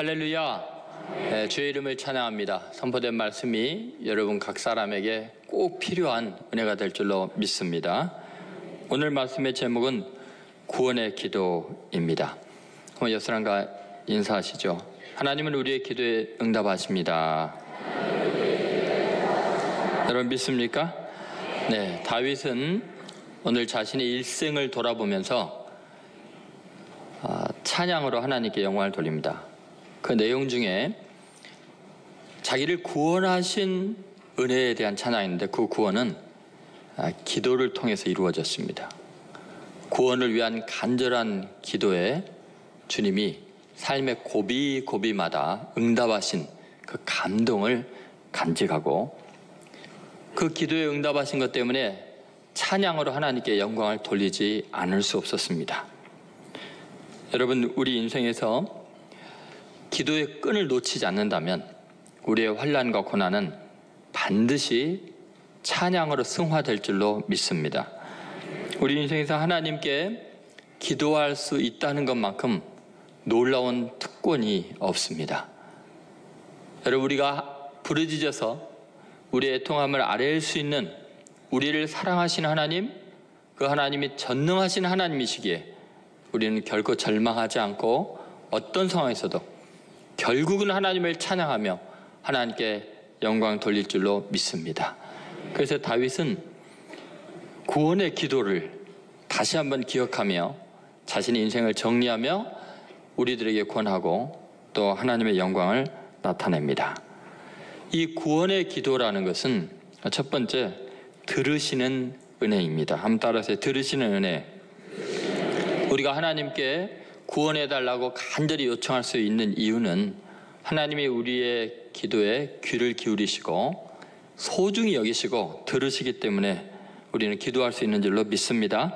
할렐루야. 주의 이름을 찬양합니다. 선포된 말씀이 여러분 각 사람에게 꼭 필요한 은혜가 될 줄로 믿습니다. 오늘 말씀의 제목은 구원의 기도입니다. 한번 옆 사람과 인사하시죠. 하나님은 우리의 기도에 응답하십니다. 여러분 믿습니까? 네, 다윗은 오늘 자신의 일생을 돌아보면서 찬양으로 하나님께 영광을 돌립니다. 그 내용 중에 자기를 구원하신 은혜에 대한 찬양인데, 그 구원은 기도를 통해서 이루어졌습니다. 구원을 위한 간절한 기도에 주님이 삶의 고비고비마다 응답하신 그 감동을 간직하고, 그 기도에 응답하신 것 때문에 찬양으로 하나님께 영광을 돌리지 않을 수 없었습니다. 여러분, 우리 인생에서 기도의 끈을 놓치지 않는다면 우리의 환난과 고난은 반드시 찬양으로 승화될 줄로 믿습니다. 우리 인생에서 하나님께 기도할 수 있다는 것만큼 놀라운 특권이 없습니다. 여러분, 우리가 부르짖어서 우리의 애통함을 아뢰일 수 있는, 우리를 사랑하시는 하나님, 그 하나님이 전능하신 하나님이시기에 우리는 결코 절망하지 않고 어떤 상황에서도 결국은 하나님을 찬양하며 하나님께 영광 돌릴 줄로 믿습니다. 그래서 다윗은 구원의 기도를 다시 한번 기억하며 자신의 인생을 정리하며 우리들에게 권하고 또 하나님의 영광을 나타냅니다. 이 구원의 기도라는 것은 첫 번째, 들으시는 은혜입니다. 한번 따라하세요. 들으시는 은혜. 우리가 하나님께 구원해달라고 간절히 요청할 수 있는 이유는 하나님이 우리의 기도에 귀를 기울이시고 소중히 여기시고 들으시기 때문에 우리는 기도할 수 있는 줄로 믿습니다.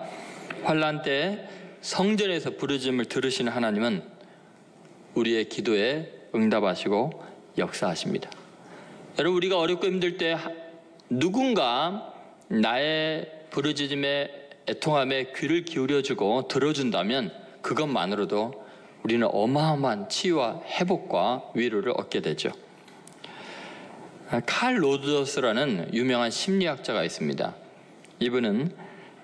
환난 때 성전에서 부르짖음을 들으시는 하나님은 우리의 기도에 응답하시고 역사하십니다. 여러분, 우리가 어렵고 힘들 때 누군가 나의 부르짖음에 애통함에 귀를 기울여주고 들어준다면 그것만으로도 우리는 어마어마한 치유와 회복과 위로를 얻게 되죠. 칼 로저스라는 유명한 심리학자가 있습니다. 이분은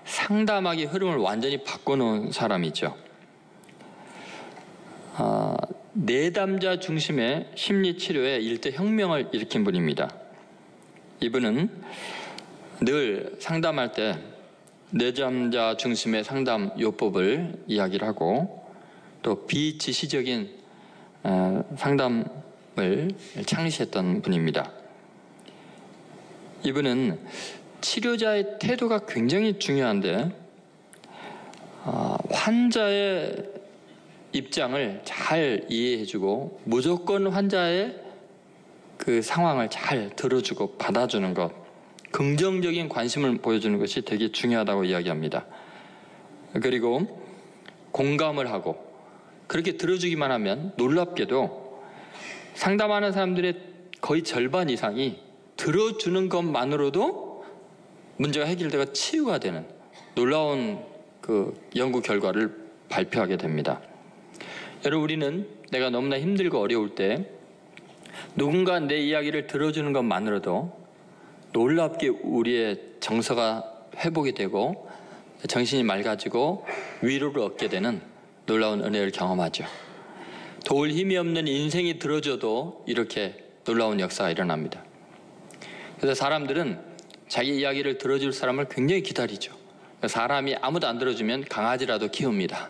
상담학의 흐름을 완전히 바꿔놓은 사람이죠. 내담자 중심의 심리치료에 일대 혁명을 일으킨 분입니다. 이분은 늘 상담할 때 내담자 중심의 상담 요법을 이야기를 하고 또 비지시적인 상담을 창시했던 분입니다. 이분은 치료자의 태도가 굉장히 중요한데 환자의 입장을 잘 이해해주고 무조건 환자의 그 상황을 잘 들어주고 받아주는 것, 긍정적인 관심을 보여주는 것이 되게 중요하다고 이야기합니다. 그리고 공감을 하고 그렇게 들어주기만 하면 놀랍게도 상담하는 사람들의 거의 절반 이상이 들어주는 것만으로도 문제가 해결되고 치유가 되는 놀라운 그 연구 결과를 발표하게 됩니다. 여러분, 우리는 내가 너무나 힘들고 어려울 때 누군가 내 이야기를 들어주는 것만으로도 놀랍게 우리의 정서가 회복이 되고 정신이 맑아지고 위로를 얻게 되는 놀라운 은혜를 경험하죠. 도울 힘이 없는 인생이 들어줘도 이렇게 놀라운 역사가 일어납니다. 그래서 사람들은 자기 이야기를 들어줄 사람을 굉장히 기다리죠. 사람이 아무도 안 들어주면 강아지라도 키웁니다.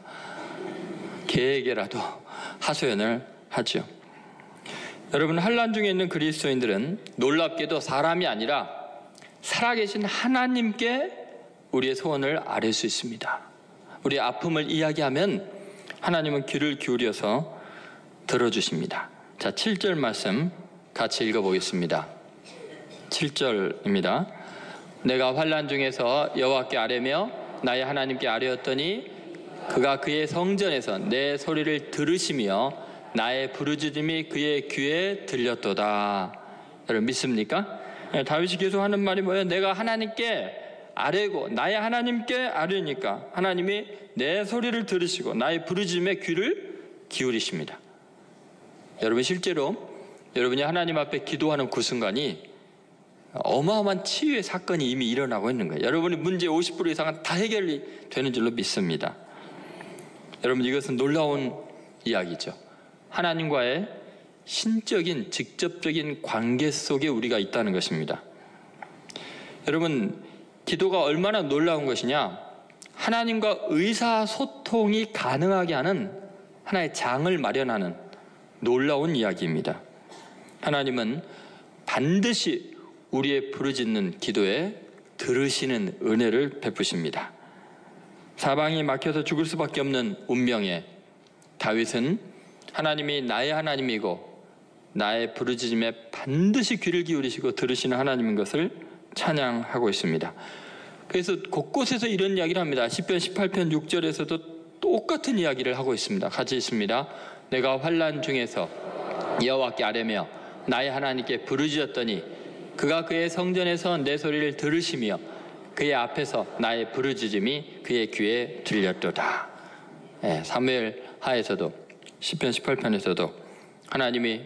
개에게라도 하소연을 하죠. 여러분, 환난 중에 있는 그리스도인들은 놀랍게도 사람이 아니라 살아계신 하나님께 우리의 소원을 아뢰 수 있습니다. 우리의 아픔을 이야기하면 하나님은 귀를 기울여서 들어주십니다. 자, 7절 말씀 같이 읽어보겠습니다. 7절입니다. 내가 환난 중에서 여호와께 아뢰며 나의 하나님께 아뢰었더니 그가 그의 성전에서 내 소리를 들으시며 나의 부르짖음이 그의 귀에 들렸도다. 여러분 믿습니까? 다윗이 계속 하는 말이 뭐예요? 내가 하나님께 아뢰고 나의 하나님께 아뢰니까 하나님이 내 소리를 들으시고 나의 부르짖음에 귀를 기울이십니다. 여러분 실제로 여러분이 하나님 앞에 기도하는 그 순간이 어마어마한 치유의 사건이 이미 일어나고 있는 거예요. 여러분의 문제 50% 이상은 다 해결이 되는 줄로 믿습니다. 여러분 이것은 놀라운 이야기죠. 하나님과의 신적인 직접적인 관계 속에 우리가 있다는 것입니다. 여러분 기도가 얼마나 놀라운 것이냐, 하나님과 의사소통이 가능하게 하는 하나의 장을 마련하는 놀라운 이야기입니다. 하나님은 반드시 우리의 부르짖는 기도에 들으시는 은혜를 베푸십니다. 사방이 막혀서 죽을 수밖에 없는 운명에 다윗은 하나님이 나의 하나님이고 나의 부르짖음에 반드시 귀를 기울이시고 들으시는 하나님인 것을 찬양하고 있습니다. 그래서 곳곳에서 이런 이야기를 합니다. 시편 18편 6절에서도 똑같은 이야기를 하고 있습니다. 같이 있습니다. 내가 환난 중에서 여호와께 아뢰며 나의 하나님께 부르짖었더니 그가 그의 성전에서 내 소리를 들으시며 그의 앞에서 나의 부르짖음이 그의 귀에 들렸도다. 사무엘 하에서도 시편 18편에서도 하나님이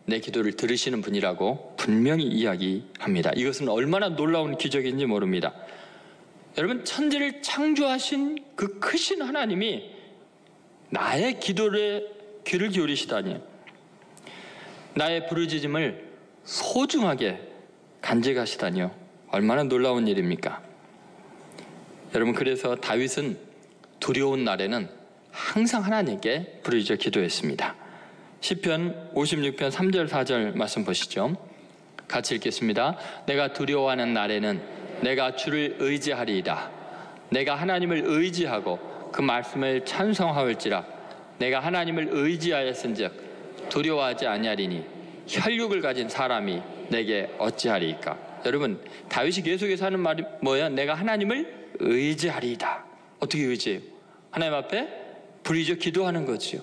내 기도를 들으시는 분이라고 분명히 이야기합니다. 이것은 얼마나 놀라운 기적인지 모릅니다. 여러분 천지를 창조하신 그 크신 하나님이 나의 기도에 귀를 기울이시다니, 나의 부르짖음을 소중하게 간직하시다니요. 얼마나 놀라운 일입니까? 여러분 그래서 다윗은 두려운 날에는 항상 하나님께 부르짖어 기도했습니다. 시편 56편 3절 4절 말씀 보시죠. 같이 읽겠습니다. 내가 두려워하는 날에는 내가 주를 의지하리이다. 내가 하나님을 의지하고 그 말씀을 찬송하올지라. 내가 하나님을 의지하였은즉 두려워하지 아니하리니 혈육을 가진 사람이 내게 어찌하리이까. 여러분 다윗이 계속해서 하는 말이 뭐예요? 내가 하나님을 의지하리이다. 어떻게 의지해요? 하나님 앞에 부르짖어 기도하는 거지요.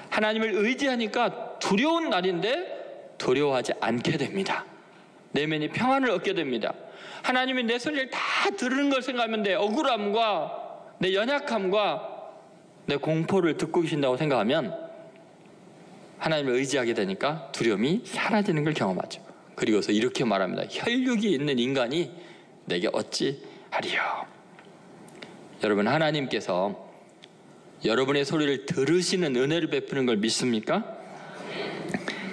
하나님을 의지하니까 두려운 날인데 두려워하지 않게 됩니다. 내면이 평안을 얻게 됩니다. 하나님이 내 소리를 다 들은 걸 생각하면 내 억울함과 내 연약함과 내 공포를 듣고 계신다고 생각하면 하나님을 의지하게 되니까 두려움이 사라지는 걸 경험하죠. 그리고서 이렇게 말합니다. 혈육이 있는 인간이 내게 어찌하리요. 여러분 하나님께서 여러분의 소리를 들으시는 은혜를 베푸는 걸 믿습니까?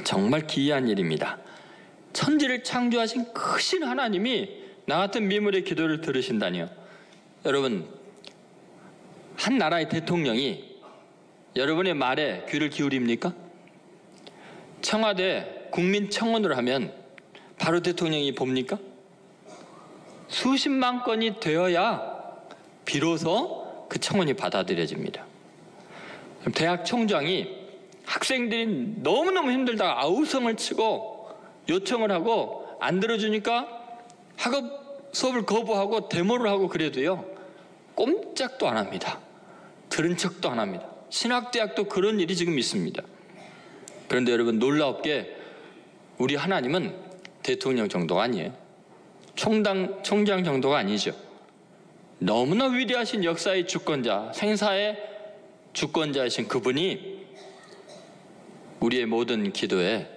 정말 기이한 일입니다. 천지를 창조하신 크신 하나님이 나 같은 미물의 기도를 들으신다니요. 여러분 한 나라의 대통령이 여러분의 말에 귀를 기울입니까? 청와대 국민청원을 하면 바로 대통령이 봅니까? 수십만 건이 되어야 비로소 그 청원이 받아들여집니다. 대학 총장이 학생들이 너무너무 힘들다가 아우성을 치고 요청을 하고 안 들어주니까 학업 수업을 거부하고 데모를 하고 그래도요 꼼짝도 안 합니다. 들은 척도 안 합니다. 신학대학도 그런 일이 지금 있습니다. 그런데 여러분 놀랍게 우리 하나님은 대통령 정도가 아니에요. 총장 정도가 아니죠. 너무나 위대하신 역사의 주권자, 생사의 주권자이신 그분이 우리의 모든 기도에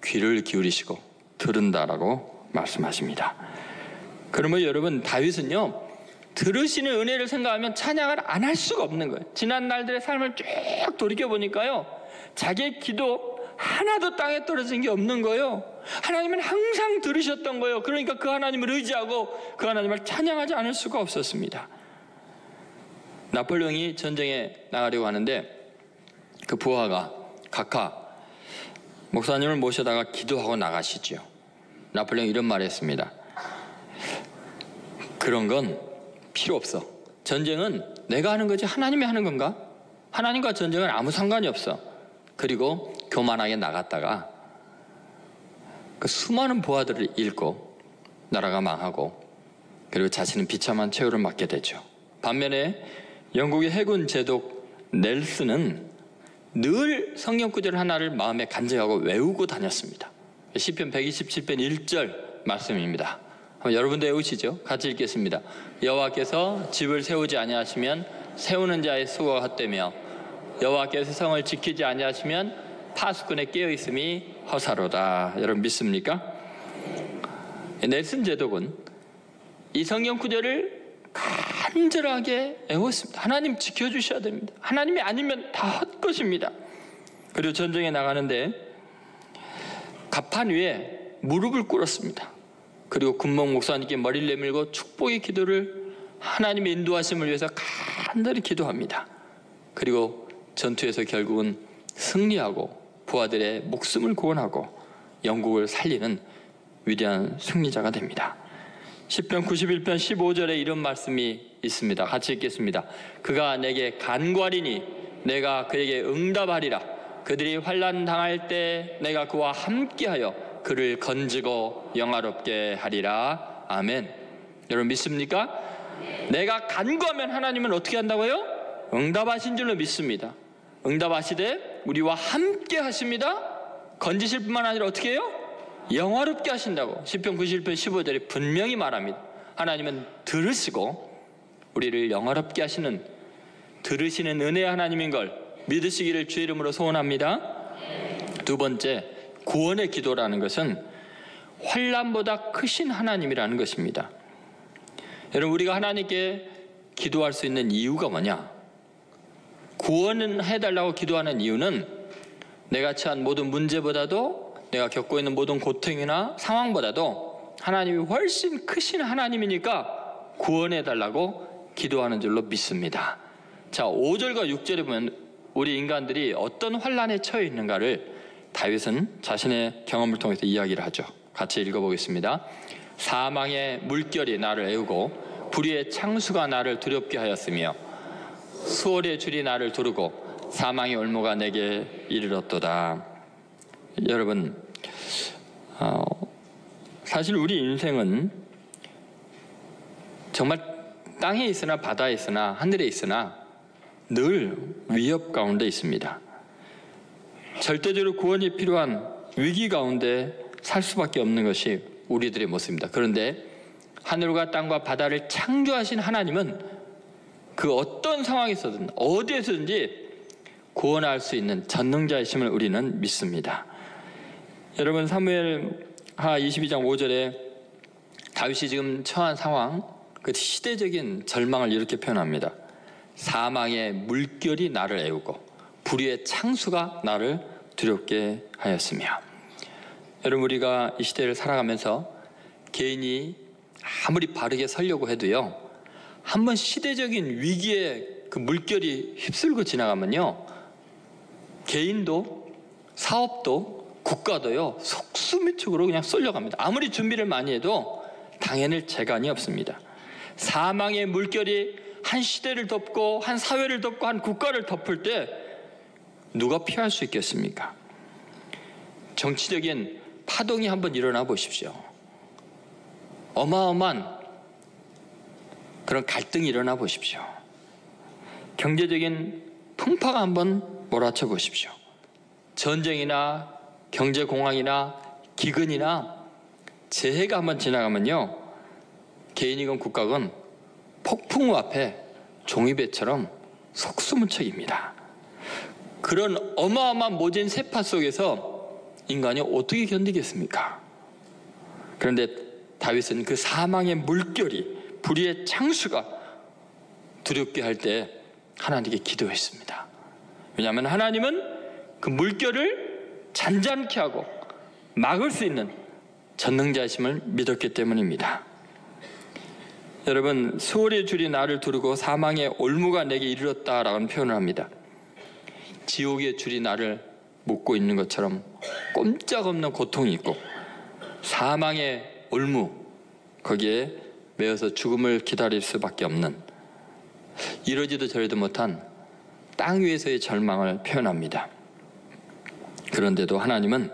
귀를 기울이시고 들은다라고 말씀하십니다. 그러면 여러분 다윗은요 들으시는 은혜를 생각하면 찬양을 안 할 수가 없는 거예요. 지난 날들의 삶을 쭉 돌이켜보니까요 자기의 기도 하나도 땅에 떨어진 게 없는 거예요. 하나님은 항상 들으셨던 거예요. 그러니까 그 하나님을 의지하고 그 하나님을 찬양하지 않을 수가 없었습니다. 나폴레옹이 전쟁에 나가려고 하는데 그 부하가 각하 목사님을 모셔다가 기도하고 나가시죠. 나폴레옹이 이런 말을 했습니다. 그런 건 필요 없어. 전쟁은 내가 하는 거지 하나님이 하는 건가? 하나님과 전쟁은 아무 상관이 없어. 그리고 교만하게 나갔다가 그 수많은 부하들을 잃고 나라가 망하고 그리고 자신은 비참한 최후를 맞게 되죠. 반면에 영국의 해군 제독 넬슨은 늘 성경 구절 하나를 마음에 간직하고 외우고 다녔습니다. 시편 127편 1절 말씀입니다. 한번 여러분도 외우시죠. 같이 읽겠습니다. 여호와께서 집을 세우지 아니하시면 세우는 자의 수고가 헛되며 여호와께서 성을 지키지 아니하시면 파수꾼에 깨어 있음이 허사로다. 여러분 믿습니까? 넬슨 제독은 이 성경 구절을 간절하게 애웠습니다. 하나님 지켜주셔야 됩니다. 하나님이 아니면 다 헛것입니다. 그리고 전쟁에 나가는데 갑판 위에 무릎을 꿇었습니다. 그리고 군목 목사님께 머리를 내밀고 축복의 기도를 하나님의 인도하심을 위해서 간절히 기도합니다. 그리고 전투에서 결국은 승리하고 부하들의 목숨을 구원하고 영국을 살리는 위대한 승리자가 됩니다. 시편 91편 15절에 이런 말씀이 있습니다. 같이 읽겠습니다. 그가 내게 간구하리니 내가 그에게 응답하리라. 그들이 환난 당할 때 내가 그와 함께하여 그를 건지고 영화롭게 하리라. 아멘. 여러분 믿습니까? 내가 간구하면 하나님은 어떻게 한다고요? 응답하신 줄로 믿습니다. 응답하시되 우리와 함께 하십니다. 건지실 뿐만 아니라 어떻게 해요? 영화롭게 하신다고 시편 91편 15절에 분명히 말합니다. 하나님은 들으시고 우리를 영화롭게 하시는 들으시는 은혜의 하나님인 걸 믿으시기를 주의 이름으로 소원합니다. 두 번째, 구원의 기도라는 것은 환난보다 크신 하나님이라는 것입니다. 여러분 우리가 하나님께 기도할 수 있는 이유가 뭐냐? 구원은 해달라고 기도하는 이유는 내가 처한 모든 문제보다도 내가 겪고 있는 모든 고통이나 상황보다도 하나님이 훨씬 크신 하나님이니까 구원해달라고 기도하는 줄로 믿습니다. 자, 5절과 6절에 보면 우리 인간들이 어떤 환난에 처해 있는가를 다윗은 자신의 경험을 통해서 이야기를 하죠. 같이 읽어보겠습니다. 사망의 물결이 나를 애우고 불의의 창수가 나를 두렵게 하였으며 수월의 줄이 나를 두르고 사망의 올무가 내게 이르렀도다. 여러분, 사실 우리 인생은 정말 땅에 있으나 바다에 있으나 하늘에 있으나 늘 위협 가운데 있습니다. 절대적으로 구원이 필요한 위기 가운데 살 수밖에 없는 것이 우리들의 모습입니다. 그런데 하늘과 땅과 바다를 창조하신 하나님은 그 어떤 상황에서든 어디에서든지 구원할 수 있는 전능자이심을 우리는 믿습니다. 여러분 사무엘하 22장 5절에 다윗이 지금 처한 상황, 그 시대적인 절망을 이렇게 표현합니다. 사망의 물결이 나를 애우고 불의의 창수가 나를 두렵게 하였으며. 여러분 우리가 이 시대를 살아가면서 개인이 아무리 바르게 살려고 해도요, 한번 시대적인 위기에 그 물결이 휩쓸고 지나가면요, 개인도 사업도 국가도요 속수무책으로 그냥 쏠려갑니다. 아무리 준비를 많이 해도 당해낼 재간이 없습니다. 사망의 물결이 한 시대를 덮고 한 사회를 덮고 한 국가를 덮을 때 누가 피할 수 있겠습니까? 정치적인 파동이 한번 일어나 보십시오. 어마어마한 그런 갈등이 일어나 보십시오. 경제적인 풍파가 한번 몰아쳐 보십시오. 전쟁이나 경제공황이나 기근이나 재해가 한번 지나가면요, 개인이건 국가건 폭풍우 앞에 종이배처럼 속수무책입니다. 그런 어마어마한 모진 세파 속에서 인간이 어떻게 견디겠습니까? 그런데 다윗은 그 사망의 물결이 불의의 창수가 두렵게 할 때 하나님께 기도했습니다. 왜냐하면 하나님은 그 물결을 잔잔케 하고 막을 수 있는 전능자이심을 믿었기 때문입니다. 여러분, 수월의 줄이 나를 두르고 사망의 올무가 내게 이르렀다라는 표현을 합니다. 지옥의 줄이 나를 묶고 있는 것처럼 꼼짝없는 고통이 있고 사망의 올무, 거기에 매여서 죽음을 기다릴 수밖에 없는 이러지도 저러지도 못한 땅 위에서의 절망을 표현합니다. 그런데도 하나님은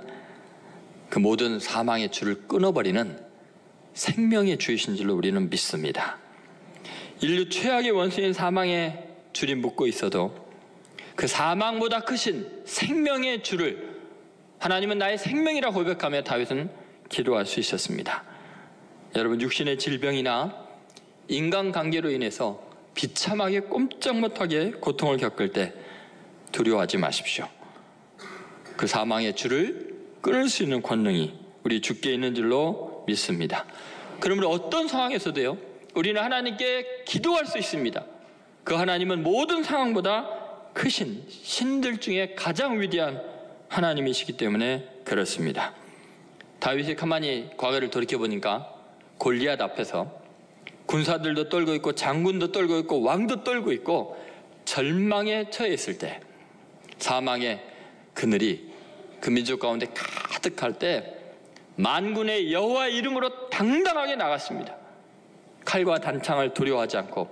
그 모든 사망의 줄을 끊어버리는 생명의 주이신 줄로 우리는 믿습니다. 인류 최악의 원수인 사망의 줄이 묶고 있어도 그 사망보다 크신 생명의 줄을 하나님은 나의 생명이라 고백하며 다윗은 기도할 수 있었습니다. 여러분, 육신의 질병이나 인간관계로 인해서 비참하게 꼼짝 못하게 고통을 겪을 때 두려워하지 마십시오. 그 사망의 줄을 끊을 수 있는 권능이 우리 주께 있는 줄로 믿습니다. 그러므로 어떤 상황에서도요, 우리는 하나님께 기도할 수 있습니다. 그 하나님은 모든 상황보다 크신 신들 중에 가장 위대한 하나님이시기 때문에 그렇습니다. 다윗이 가만히 과거를 돌이켜보니까 골리앗 앞에서 군사들도 떨고 있고 장군도 떨고 있고 왕도 떨고 있고 절망에 처해 있을 때, 사망의 그늘이 그 민족 가운데 가득할 때 만군의 여호와의 이름으로 당당하게 나갔습니다. 칼과 단창을 두려워하지 않고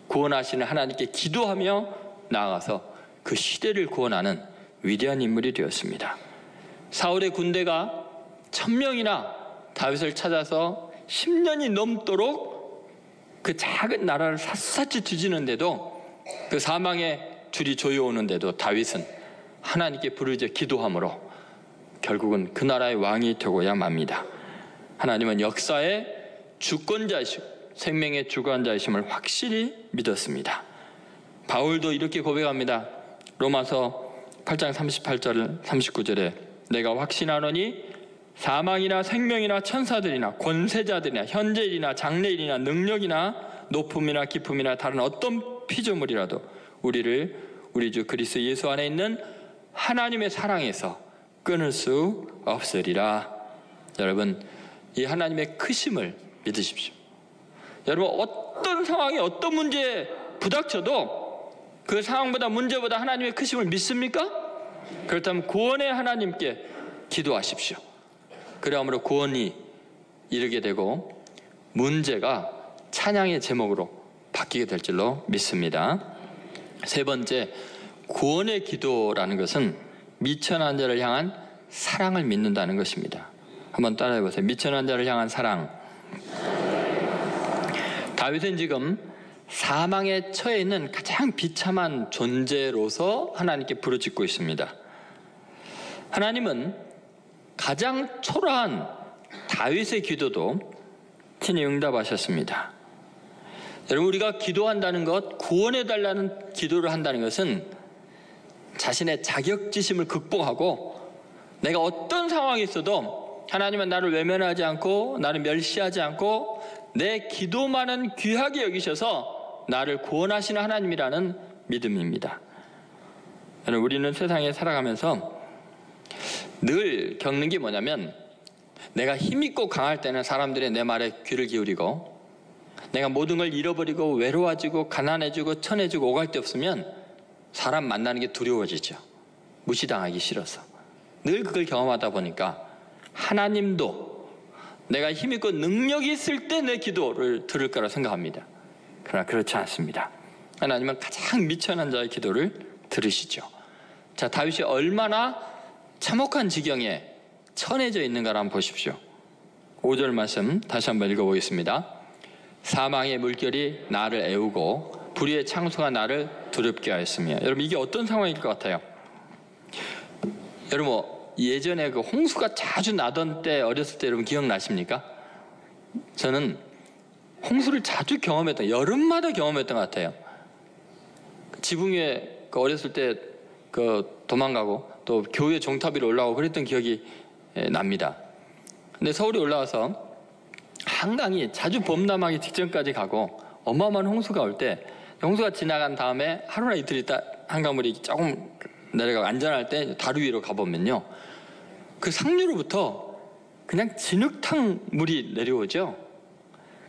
구원하시는 하나님께 기도하며 나아가서 그 시대를 구원하는 위대한 인물이 되었습니다. 사울의 군대가 1000명이나 다윗을 찾아서 10년이 넘도록 그 작은 나라를 샅샅이 뒤지는데도, 그 사망의 줄이 조여오는데도 다윗은 하나님께 부르짖어 기도함으로 결국은 그 나라의 왕이 되고야 맙니다. 하나님은 역사의 주권자이시고 생명의 주관자이심을 확실히 믿었습니다. 바울도 이렇게 고백합니다. 로마서 8장 38절 39절에 내가 확신하노니 사망이나 생명이나 천사들이나 권세자들이나 현재일이나 장래일이나 능력이나 높음이나 깊음이나 다른 어떤 피조물이라도 우리를 우리 주 그리스도 예수 안에 있는 하나님의 사랑에서 끊을 수 없으리라. 여러분, 이 하나님의 크심을 믿으십시오. 여러분, 어떤 상황이 어떤 문제에 부닥쳐도 그 상황보다 문제보다 하나님의 크심을 믿습니까? 그렇다면 구원의 하나님께 기도하십시오. 그러므로 구원이 이르게 되고 문제가 찬양의 제목으로 바뀌게 될 줄로 믿습니다. 세 번째, 구원의 기도라는 것은 미천한 자를 향한 사랑을 믿는다는 것입니다. 한번 따라해 보세요. 미천한 자를 향한 사랑. 다윗은 지금 사망에 처해 있는 가장 비참한 존재로서 하나님께 부르짖고 있습니다. 하나님은 가장 초라한 다윗의 기도도 친히 응답하셨습니다. 여러분, 우리가 기도한다는 것, 구원해달라는 기도를 한다는 것은 자신의 자격지심을 극복하고 내가 어떤 상황에 있어도 하나님은 나를 외면하지 않고 나를 멸시하지 않고 내 기도만은 귀하게 여기셔서 나를 구원하시는 하나님이라는 믿음입니다. 여러분, 우리는 세상에 살아가면서 늘 겪는 게 뭐냐면, 내가 힘있고 강할 때는 사람들이 내 말에 귀를 기울이고, 내가 모든 걸 잃어버리고 외로워지고 가난해지고 천해지고 오갈 데 없으면 사람 만나는 게 두려워지죠. 무시당하기 싫어서. 늘 그걸 경험하다 보니까 하나님도 내가 힘있고 능력이 있을 때 내 기도를 들을 거라 생각합니다. 그러나 그렇지 않습니다. 하나님은 가장 미천한 자의 기도를 들으시죠. 자, 다윗이 얼마나 참혹한 지경에 처해져 있는가를 한번 보십시오. 5절 말씀 다시 한번 읽어보겠습니다. 사망의 물결이 나를 애우고 불의의 창수가 나를 두렵게 하였으며. 여러분, 이게 어떤 상황일 것 같아요? 여러분, 예전에 그 홍수가 자주 나던 때, 어렸을 때 여러분 기억나십니까? 저는 홍수를 자주 경험했던, 여름마다 경험했던 것 같아요. 지붕 위에 그 어렸을 때 그 도망가고 또 교회 종탑 위로 올라가고 그랬던 기억이 납니다. 근데 서울에 올라와서 한강이 자주 범람하기 직전까지 가고 어마어마한 홍수가 올 때, 홍수가 지나간 다음에 하루나 이틀 있다 한강물이 조금 내려가고 안전할 때 다루 위로 가보면요, 그 상류로부터 그냥 진흙탕 물이 내려오죠.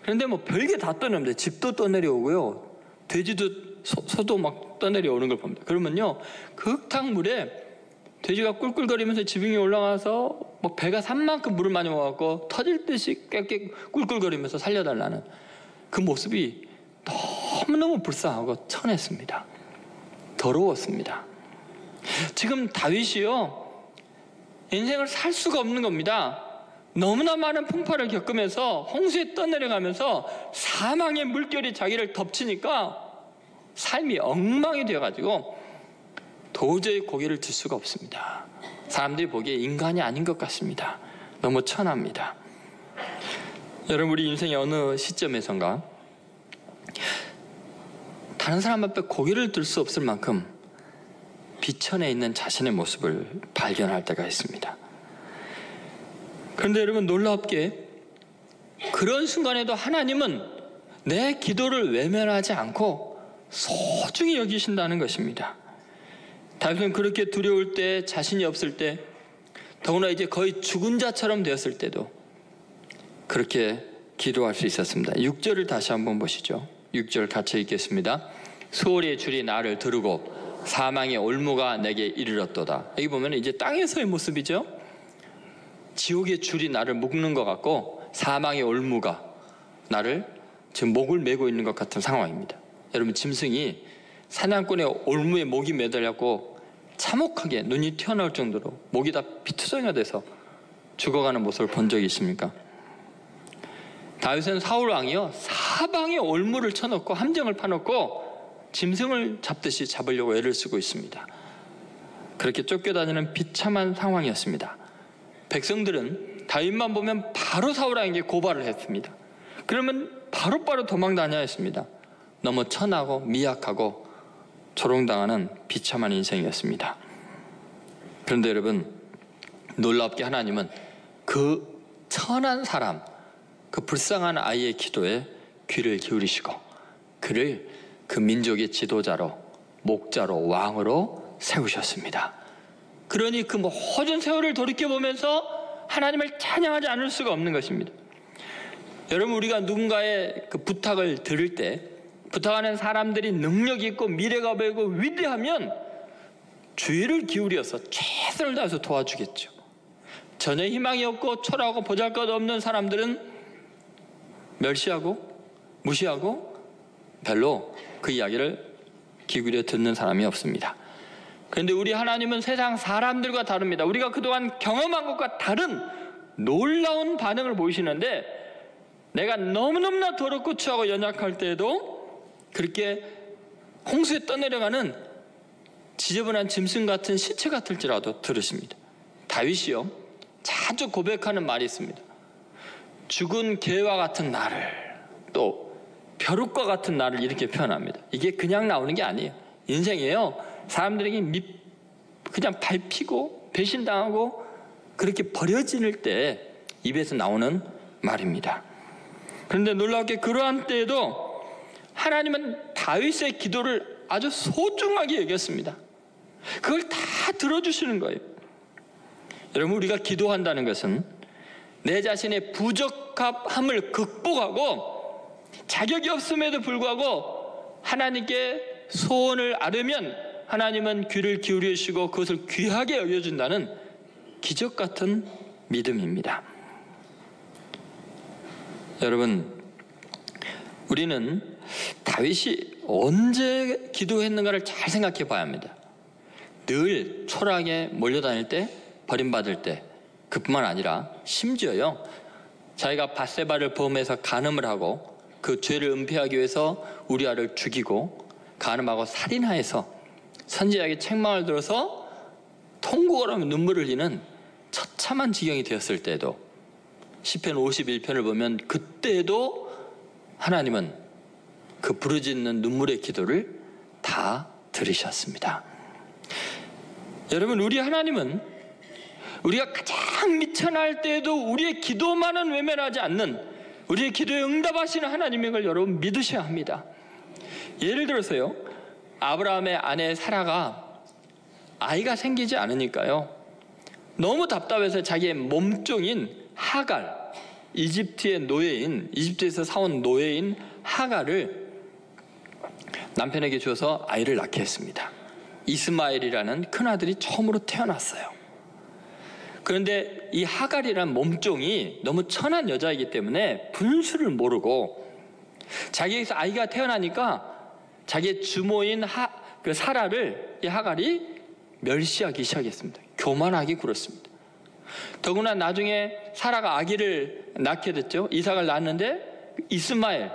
그런데 뭐 별게 다 떠내려옵니다. 집도 떠내려오고요, 돼지도 소도 막 떠내려오는 걸 봅니다. 그러면요, 그 흙탕물에 돼지가 꿀꿀거리면서 지붕 위에 올라가서 뭐 배가 산 만큼 물을 많이 먹었고 터질 듯이 깨깨 꿀꿀거리면서 살려달라는 그 모습이 너무너무 불쌍하고 천했습니다. 더러웠습니다. 지금 다윗이요, 인생을 살 수가 없는 겁니다. 너무나 많은 풍파를 겪으면서 홍수에 떠내려가면서 사망의 물결이 자기를 덮치니까 삶이 엉망이 되어가지고 도저히 고개를 들 수가 없습니다. 사람들이 보기에 인간이 아닌 것 같습니다. 너무 천합니다. 여러분, 우리 인생의 어느 시점에선가 다른 사람 앞에 고개를 들 수 없을 만큼 비천해 있는 자신의 모습을 발견할 때가 있습니다. 그런데 여러분, 놀랍게 그런 순간에도 하나님은 내 기도를 외면하지 않고 소중히 여기신다는 것입니다. 다윗은 그렇게 두려울 때, 자신이 없을 때, 더구나 이제 거의 죽은 자처럼 되었을 때도 그렇게 기도할 수 있었습니다. 6절을 다시 한번 보시죠. 6절 같이 읽겠습니다. 수월의 줄이 나를 두르고 사망의 올무가 내게 이르렀도다. 여기 보면 이제 땅에서의 모습이죠. 지옥의 줄이 나를 묶는 것 같고 사망의 올무가 나를 지금 목을 메고 있는 것 같은 상황입니다. 여러분, 짐승이 사냥꾼의 올무에 목이 매달렸고 참혹하게 눈이 튀어나올 정도로 목이 다 피투성이가 돼서 죽어가는 모습을 본 적이 있습니까? 다윗은 사울 왕이요, 사방에 올무를 쳐놓고 함정을 파놓고 짐승을 잡듯이 잡으려고 애를 쓰고 있습니다. 그렇게 쫓겨다니는 비참한 상황이었습니다. 백성들은 다윗만 보면 바로 사울 왕에게 고발을 했습니다. 그러면 바로바로 도망 다녀야 했습니다. 너무 천하고 미약하고 조롱당하는 비참한 인생이었습니다. 그런데 여러분, 놀랍게 하나님은 그 천한 사람, 그 불쌍한 아이의 기도에 귀를 기울이시고 그를 그 민족의 지도자로, 목자로, 왕으로 세우셨습니다. 그러니 그 모든 세월을 돌이켜보면서 하나님을 찬양하지 않을 수가 없는 것입니다. 여러분, 우리가 누군가의 그 부탁을 들을 때, 부탁하는 사람들이 능력 있고 미래가 보이고 위대하면 주의를 기울여서 최선을 다해서 도와주겠죠. 전혀 희망이 없고 초라하고 보잘것없는 사람들은 멸시하고 무시하고 별로 그 이야기를 기울여 듣는 사람이 없습니다. 그런데 우리 하나님은 세상 사람들과 다릅니다. 우리가 그동안 경험한 것과 다른 놀라운 반응을 보이시는데, 내가 너무너무나 더럽고 추하고 연약할 때에도 그렇게 홍수에 떠내려가는 지저분한 짐승 같은 시체 같을지라도 들으십니다. 다윗이요, 자주 고백하는 말이 있습니다. 죽은 개와 같은 나를, 또 벼룩과 같은 나를 이렇게 표현합니다. 이게 그냥 나오는 게 아니에요. 인생이에요. 사람들에게 그냥 밟히고 배신당하고 그렇게 버려질 때 입에서 나오는 말입니다. 그런데 놀랍게 그러한 때에도 하나님은 다윗의 기도를 아주 소중하게 여겼습니다. 그걸 다 들어주시는 거예요. 여러분, 우리가 기도한다는 것은 내 자신의 부적합함을 극복하고 자격이 없음에도 불구하고 하나님께 소원을 아뢰면 하나님은 귀를 기울이시고 그것을 귀하게 여겨준다는 기적 같은 믿음입니다. 여러분, 우리는 다윗이 언제 기도했는가를 잘 생각해 봐야 합니다. 늘 초라하게 몰려다닐 때, 버림받을 때, 그뿐만 아니라 심지어요, 자기가 밧세바를 범해서 간음을 하고 그 죄를 은폐하기 위해서 우리아를 죽이고 간음하고 살인하여서 선지자에게 책망을 들어서 통곡을 하며 눈물을 흘리는 처참한 지경이 되었을 때도, 시편 51편을 보면 그때도 하나님은 그 부르짖는 눈물의 기도를 다 들으셨습니다. 여러분, 우리 하나님은 우리가 가장 미천할 때에도 우리의 기도만은 외면하지 않는, 우리의 기도에 응답하시는 하나님인 걸 여러분 믿으셔야 합니다. 예를 들어서요, 아브라함의 아내 사라가 아이가 생기지 않으니까요, 너무 답답해서 자기의 몸종인 하갈, 이집트의 노예인, 이집트에서 사온 노예인 하갈을 남편에게 주어서 아이를 낳게 했습니다. 이스마엘이라는 큰아들이 처음으로 태어났어요. 그런데 이 하갈이라는 몸종이 너무 천한 여자이기 때문에 분수를 모르고 자기에게서 아이가 태어나니까 자기의 주모인 그 사라를 이 하갈이 멸시하기 시작했습니다. 교만하게 굴었습니다. 더구나 나중에 사라가 아기를 낳게 됐죠. 이삭을 낳았는데 이스마엘,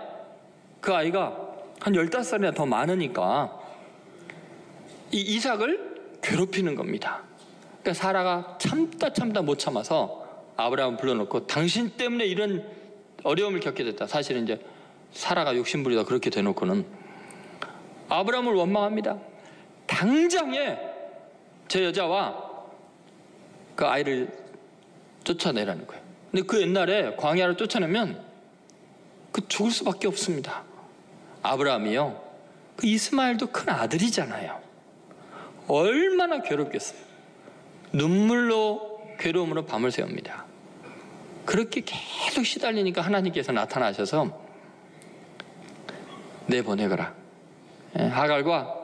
그 아이가 한 15살이나 더 많으니까 이 이삭을 괴롭히는 겁니다. 그러니까 사라가 참다 못 참아서 아브라함을 불러놓고 당신 때문에 이런 어려움을 겪게 됐다. 사실은 이제 사라가 욕심부리다 그렇게 대놓고는 아브라함을 원망합니다. 당장에 저 여자와 그 아이를 쫓아내라는 거예요. 근데 그 옛날에 광야를 쫓아내면 그 죽을 수밖에 없습니다. 아브라함이요, 그 이스마엘도 큰 아들이잖아요. 얼마나 괴롭겠어요. 눈물로 괴로움으로 밤을 새웁니다. 그렇게 계속 시달리니까 하나님께서 나타나셔서 내보내거라. 하갈과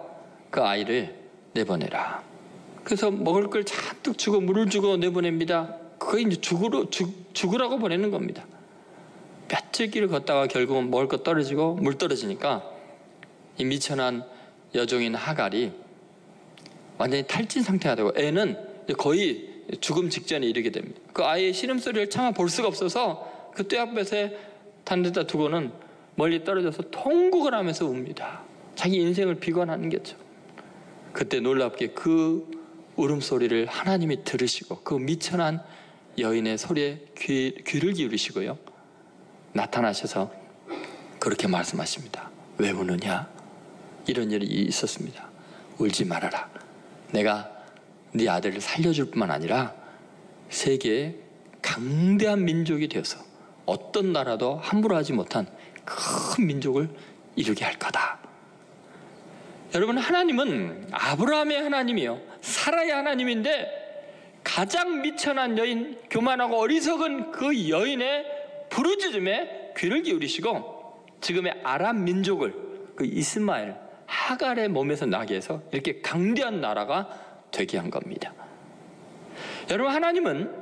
그 아이를 내보내라. 그래서 먹을 걸 잔뜩 주고 물을 주고 내보냅니다. 그거 이제 죽으라고 보내는 겁니다. 며칠 길을 걷다가 결국은 먹을 거 떨어지고 물 떨어지니까 이 미천한 여종인 하갈이 완전히 탈진 상태가 되고 애는 거의 죽음 직전에 이르게 됩니다. 그 아이의 신음소리를 차마 볼 수가 없어서 그 떼약볕에 단 데다 두고는 멀리 떨어져서 통곡을 하면서 웁니다. 자기 인생을 비관하는 거죠. 그때 놀랍게 그 울음소리를 하나님이 들으시고 그 미천한 여인의 소리에 귀를 기울이시고요, 나타나셔서 그렇게 말씀하십니다. 왜 우느냐? 이런 일이 있었습니다. 울지 말아라. 내가 네 아들을 살려줄 뿐만 아니라 세계의 강대한 민족이 되어서 어떤 나라도 함부로 하지 못한 큰 민족을 이루게 할 거다. 여러분, 하나님은 아브라함의 하나님이요, 사라의 하나님인데 가장 미천한 여인, 교만하고 어리석은 그 여인의 부르짖음에 귀를 기울이시고 지금의 아람 민족을, 그 이스마엘, 하갈의 몸에서 나게 해서 이렇게 강대한 나라가 되게 한 겁니다. 여러분, 하나님은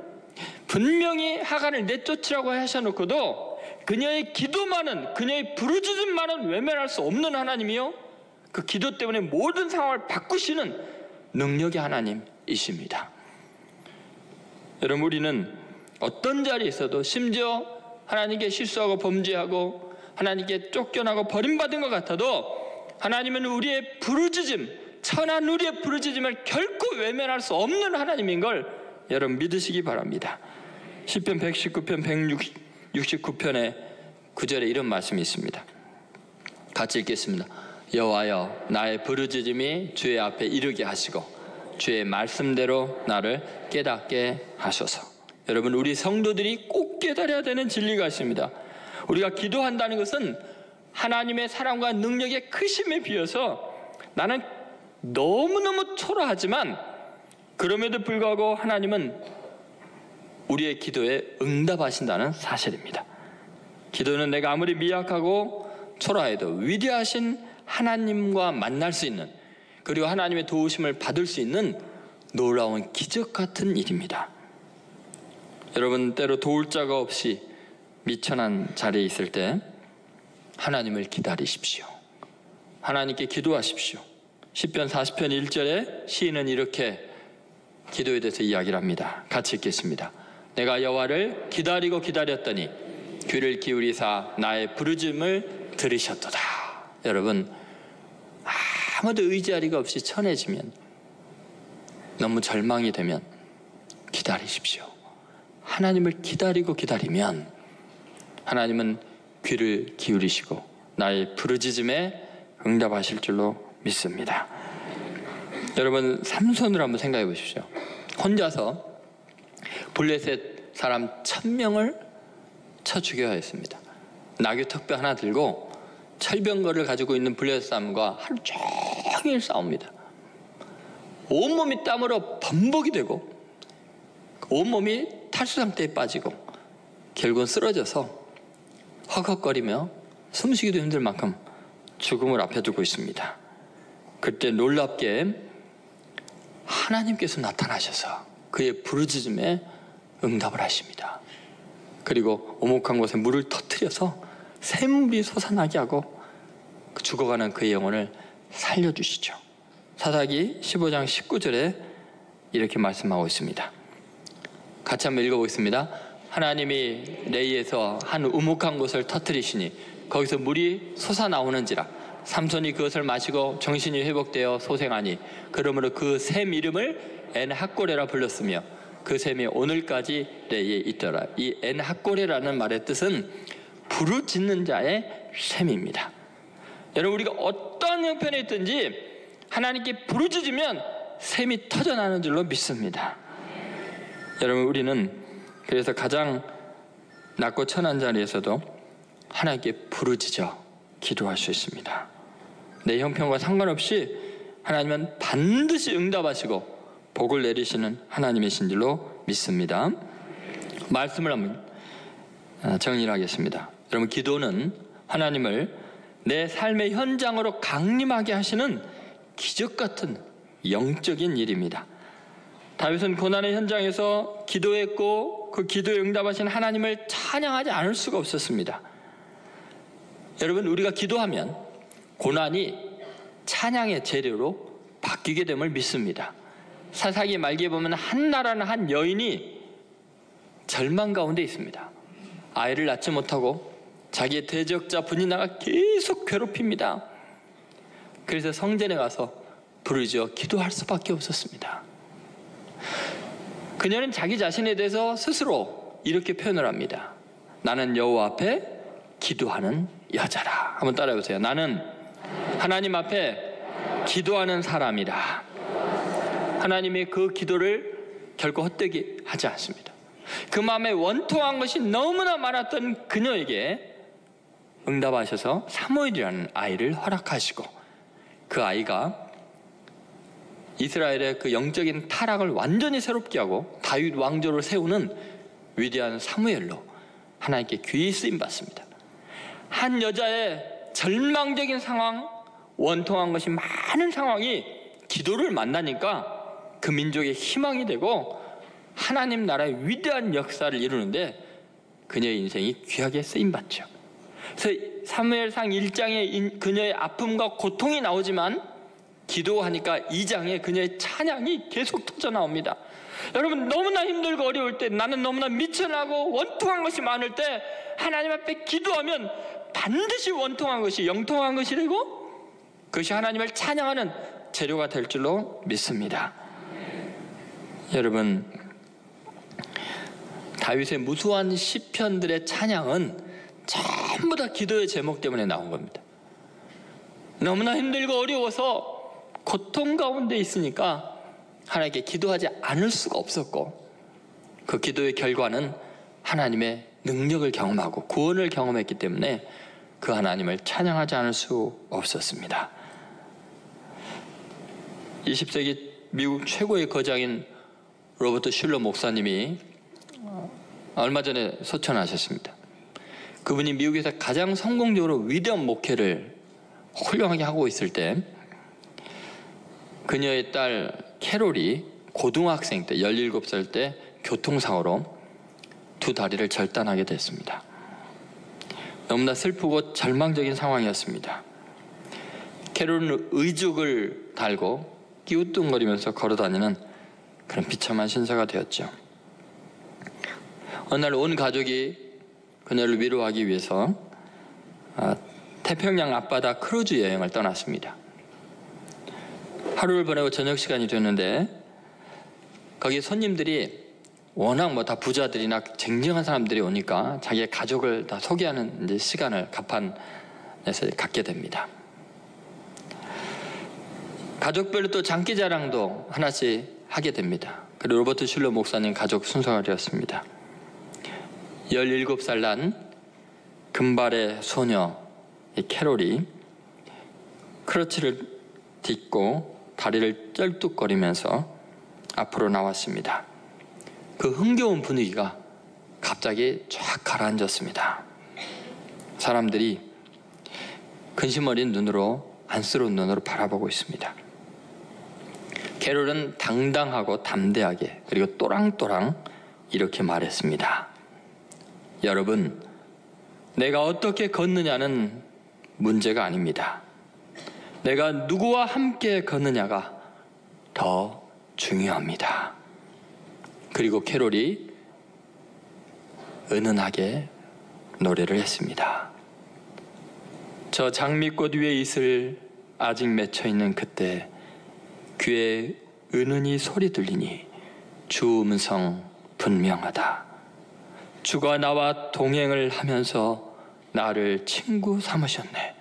분명히 하갈을 내쫓으라고 하셔놓고도 그녀의 기도만은, 그녀의 부르짖음만은 외면할 수 없는 하나님이요, 그 기도 때문에 모든 상황을 바꾸시는 능력의 하나님이십니다. 여러분, 우리는 어떤 자리에 있어도, 심지어 하나님께 실수하고 범죄하고 하나님께 쫓겨나고 버림받은 것 같아도 하나님은 우리의 부르짖음, 천한 우리의 부르짖음을 결코 외면할 수 없는 하나님인 걸 여러분 믿으시기 바랍니다. 시편 119편 169편의 9절에 이런 말씀이 있습니다. 같이 읽겠습니다. 여호와여, 나의 부르짖음이 주의 앞에 이르게 하시고 주의 말씀대로 나를 깨닫게 하소서. 여러분, 우리 성도들이 꼭 깨달아야 되는 진리가 있습니다. 우리가 기도한다는 것은 하나님의 사랑과 능력의 크심에 비해서 나는 너무너무 초라하지만 그럼에도 불구하고 하나님은 우리의 기도에 응답하신다는 사실입니다. 기도는 내가 아무리 미약하고 초라해도 위대하신 하나님과 만날 수 있는, 그리고 하나님의 도우심을 받을 수 있는 놀라운 기적 같은 일입니다. 여러분, 때로 도울 자가 없이 미천한 자리에 있을 때 하나님을 기다리십시오. 하나님께 기도하십시오. 시편 40편 1절에 시인은 이렇게 기도에 대해서 이야기를 합니다. 같이 읽겠습니다. 내가 여호와를 기다리고 기다렸더니 귀를 기울이사 나의 부르짖음을 들으셨도다. 여러분, 아무도 의지하리가 없이 천해지면, 너무 절망이 되면 기다리십시오. 하나님을 기다리고 기다리면 하나님은 귀를 기울이시고 나의 부르짖음에 응답하실 줄로 믿습니다. 여러분, 삼손을 한번 생각해 보십시오. 혼자서 블레셋 사람 1000명을 쳐 죽여야 했습니다. 나귀 턱뼈 하나 들고 철병거를 가지고 있는 블레셋 사람과 하루 종일 싸웁니다. 온몸이 땀으로 범벅이 되고 온몸이 탈수 상태에 빠지고 결국은 쓰러져서 헉헉거리며 숨쉬기도 힘들 만큼 죽음을 앞에 두고 있습니다. 그때 놀랍게 하나님께서 나타나셔서 그의 부르짖음에 응답을 하십니다. 그리고 오목한 곳에 물을 터뜨려서 샘물이 솟아나게 하고 죽어가는 그의 영혼을 살려주시죠. 사사기 15장 19절에 이렇게 말씀하고 있습니다. 같이 한번 읽어보겠습니다. 하나님이 레이에서 한 우묵한 곳을 터뜨리시니 거기서 물이 솟아나오는지라 삼손이 그것을 마시고 정신이 회복되어 소생하니 그러므로 그 샘 이름을 엔핫고레라 불렀으며 그 샘이 오늘까지 레이에 있더라. 이 엔핫고레라는 말의 뜻은 부르짖는 자의 샘입니다. 여러분, 우리가 어떤 형편에 있든지 하나님께 부르짖으면 샘이 터져나오는 줄로 믿습니다. 여러분, 우리는 그래서 가장 낮고 천한 자리에서도 하나님께 부르짖어 기도할 수 있습니다. 내 형편과 상관없이 하나님은 반드시 응답하시고 복을 내리시는 하나님이신 줄로 믿습니다. 말씀을 한번 정리하겠습니다. 여러분, 기도는 하나님을 내 삶의 현장으로 강림하게 하시는 기적 같은 영적인 일입니다. 다윗은 고난의 현장에서 기도했고 그 기도에 응답하신 하나님을 찬양하지 않을 수가 없었습니다. 여러분, 우리가 기도하면 고난이 찬양의 재료로 바뀌게 됨을 믿습니다. 사사기 말기에 보면 한나라는 한 여인이 절망 가운데 있습니다. 아이를 낳지 못하고 자기의 대적자 분이나가 계속 괴롭힙니다. 그래서 성전에 가서 부르짖어 기도할 수밖에 없었습니다. 그녀는 자기 자신에 대해서 스스로 이렇게 표현을 합니다. 나는 여호와 앞에 기도하는 여자라. 한번 따라해 보세요. 나는 하나님 앞에 기도하는 사람이라. 하나님이 그 기도를 결코 헛되게 하지 않습니다. 그 마음에 원통한 것이 너무나 많았던 그녀에게 응답하셔서 사무엘이라는 아이를 허락하시고 그 아이가 이스라엘의 그 영적인 타락을 완전히 새롭게 하고 다윗 왕조를 세우는 위대한 사무엘로 하나님께 귀히 쓰임 받습니다. 한 여자의 절망적인 상황, 원통한 것이 많은 상황이 기도를 만나니까 그 민족의 희망이 되고 하나님 나라의 위대한 역사를 이루는데 그녀의 인생이 귀하게 쓰임받죠. 그래서 사무엘상 1장에 그녀의 아픔과 고통이 나오지만 기도하니까 2장에 그녀의 찬양이 계속 터져나옵니다. 여러분, 너무나 힘들고 어려울 때, 나는 너무나 미천하고 원통한 것이 많을 때 하나님 앞에 기도하면 반드시 원통한 것이 영통한 것이 되고 그것이 하나님을 찬양하는 재료가 될 줄로 믿습니다. 여러분, 다윗의 무수한 시편들의 찬양은 전부 다 기도의 제목 때문에 나온 겁니다. 너무나 힘들고 어려워서 고통 가운데 있으니까 하나님께 기도하지 않을 수가 없었고 그 기도의 결과는 하나님의 능력을 경험하고 구원을 경험했기 때문에 그 하나님을 찬양하지 않을 수 없었습니다. 20세기 미국 최고의 거장인 로버트 슐러 목사님이 얼마 전에 소천하셨습니다. 그분이 미국에서 가장 성공적으로 위대한 목회를 훌륭하게 하고 있을 때 그녀의 딸 캐롤이 고등학생 때 17살 때 교통사고로 두 다리를 절단하게 됐습니다. 너무나 슬프고 절망적인 상황이었습니다. 캐롤은 의죽을 달고 끼우뚱거리면서 걸어다니는 그런 비참한 신세가 되었죠. 어느 날 온 가족이 그녀를 위로하기 위해서 태평양 앞바다 크루즈 여행을 떠났습니다. 하루를 보내고 저녁 시간이 됐는데 거기 손님들이 워낙 다 부자들이나 쟁쟁한 사람들이 오니까 자기의 가족을 다 소개하는 이제 시간을 갑판에서 갖게 됩니다. 가족별로 또 장기자랑도 하나씩 하게 됩니다. 그리고 로버트 슐러 목사님 가족 순서가 되었습니다. 17살 난 금발의 소녀 캐롤이 크러치를 딛고 다리를 쩔뚝거리면서 앞으로 나왔습니다. 그 흥겨운 분위기가 갑자기 쫙 가라앉았습니다. 사람들이 근심 어린 눈으로, 안쓰러운 눈으로 바라보고 있습니다. 캐롤은 당당하고 담대하게 그리고 또랑또랑 이렇게 말했습니다. 여러분, 내가 어떻게 걷느냐는 문제가 아닙니다. 내가 누구와 함께 걷느냐가 더 중요합니다. 그리고 캐롤이 은은하게 노래를 했습니다. 저 장미꽃 위에 이슬 아직 맺혀있는 그때 귀에 은은히 소리 들리니 주 음성 분명하다. 주가 나와 동행을 하면서 나를 친구 삼으셨네.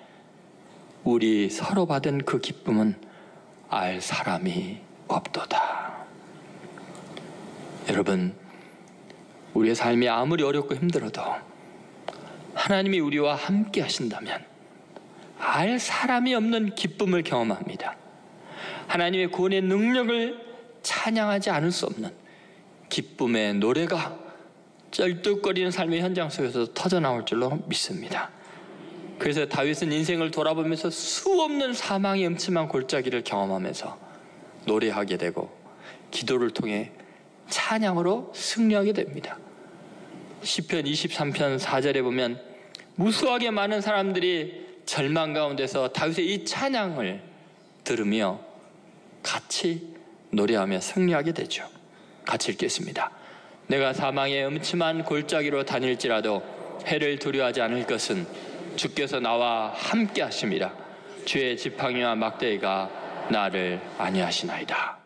우리 서로 받은 그 기쁨은 알 사람이 없도다. 여러분, 우리의 삶이 아무리 어렵고 힘들어도 하나님이 우리와 함께 하신다면 알 사람이 없는 기쁨을 경험합니다. 하나님의 구원의 능력을 찬양하지 않을 수 없는 기쁨의 노래가 쩔뚝거리는 삶의 현장 속에서 터져나올 줄로 믿습니다. 그래서 다윗은 인생을 돌아보면서 수없는 사망의 음침한 골짜기를 경험하면서 노래하게 되고 기도를 통해 찬양으로 승리하게 됩니다. 시편 23편 4절에 보면 무수하게 많은 사람들이 절망 가운데서 다윗의 이 찬양을 들으며 같이 노래하며 승리하게 되죠. 같이 읽겠습니다. 내가 사망의 음침한 골짜기로 다닐지라도 해를 두려워하지 않을 것은 주께서 나와 함께 하심이라. 주의 지팡이와 막대기가 나를 안위하시나이다.